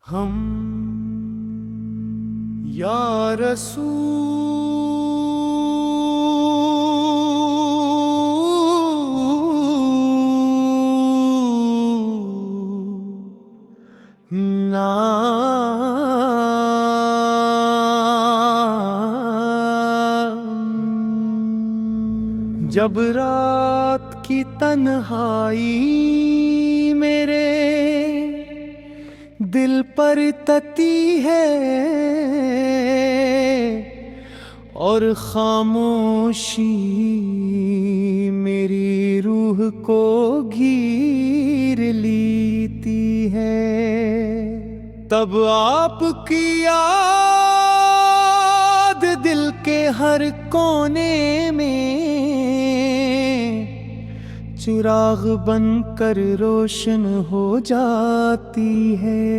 ہم یا رسول نام، جب رات کی تنہائی میرے دل پر تتی ہے اور خاموشی میری روح کو گھیر لیتی ہے، تب آپ کی یاد دل کے ہر کونے میں چراغ بن کر روشن ہو جاتی ہے۔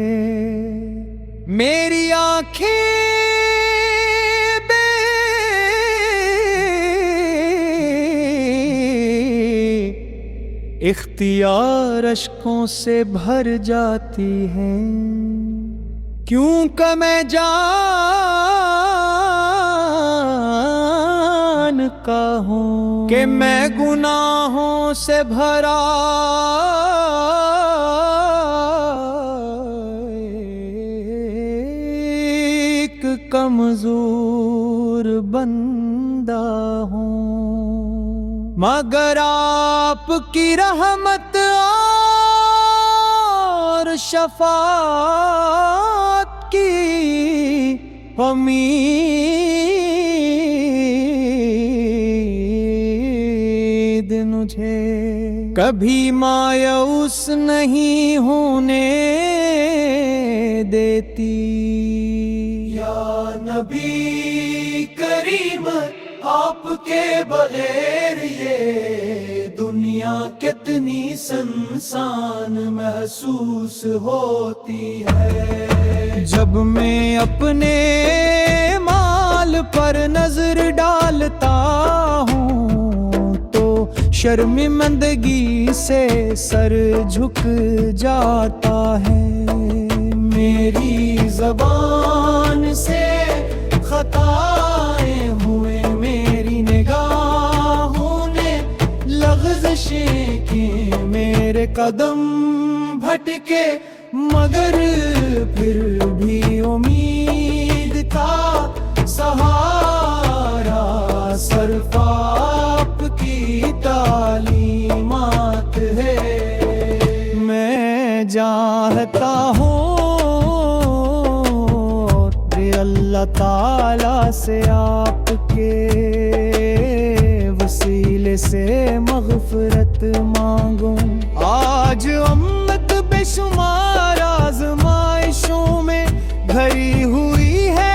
میری آنکھیں بے اختیار اشکوں سے بھر جاتی ہیں، کیوں کہ میں جانتا ہوں کہ میں گناہوں سے بھرا ایک کمزور بندہ ہوں، مگر آپ کی رحمت اور شفاعت کی امید مجھے کبھی مایوس نہیں ہونے دیتی۔ یا نبی کریم، آپ کے بغیر یہ دنیا کتنی سنسان محسوس ہوتی ہے۔ جب میں اپنے مال پر نظر ڈالتا ہوں تو شرمندگی سے سر جھک جاتا ہے، میری زبان سے خطائیں ہوئے، میری نگاہوں نے لغزشیں کی، میرے قدم بھٹکے مگر پھر بھی امید کا سہارا صرف آپ کی تعلیمات ہے۔ میں جانتا ہوں اللہ تعالیٰ سے آپ کے وسیلے سے مغفرت مانگوں، آج امت بے شمار آزمائشوں میں گھری ہوئی ہے،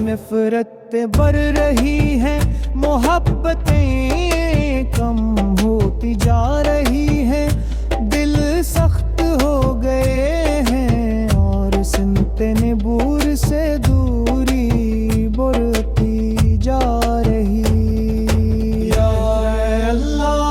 نفرت بڑھ رہی ہیں، محبتیں کم ہوتی جا رہی ہیں، دل سخت ہو گئے ہیں اور سمت نبور سے دوری بڑھتی جا رہی۔ یا اللہ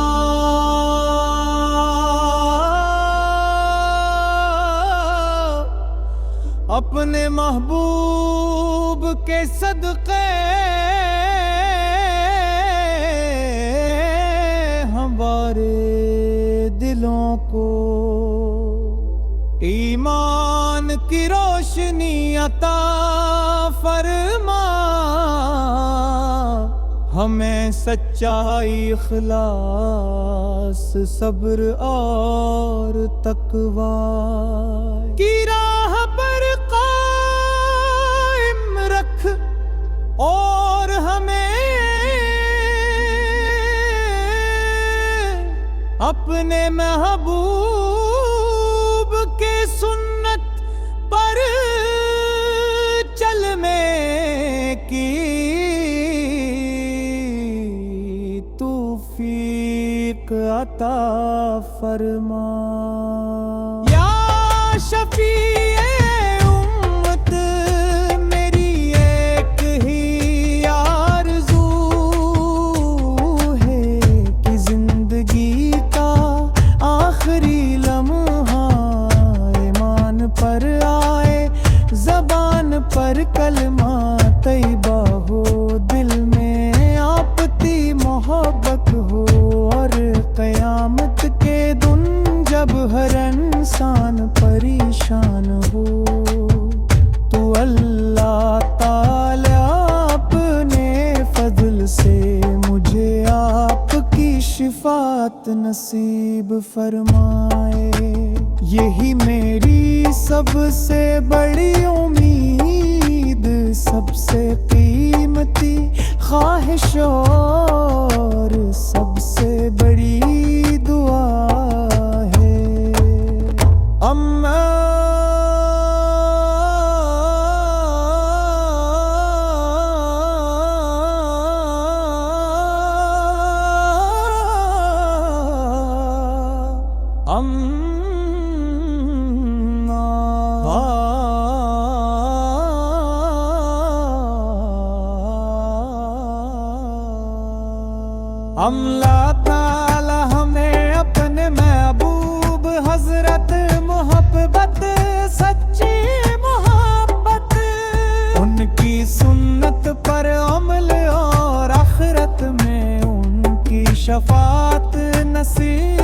اپنے محبوب کے صدقے ہمارے دلوں کو ایمان کی روشنی عطا فرما، ہمیں سچائی، اخلاص، صبر اور تقوی کی راہ پر قائم رکھ، اور ہمیں اپنے محبوب کے سنت پر چلنے کی توفیق عطا فرما۔ یا شفیع امت، میری ایک ہی آرزو ہے کہ زندگی کا آخری جب ہر انسان پریشان ہو تو اللہ تعالی اپنے فضل سے مجھے آپ کی شفاعت نصیب فرمائے۔ یہی میری سب سے بڑی امید، سب سے قیمتی خواہش اور سب سے بڑی دعا ہے۔ اللہ تعالی ہمیں اپنے محبوب حضرت محبت، سچی محبت، ان کی سنت پر عمل اور آخرت میں ان کی شفاعت نصیب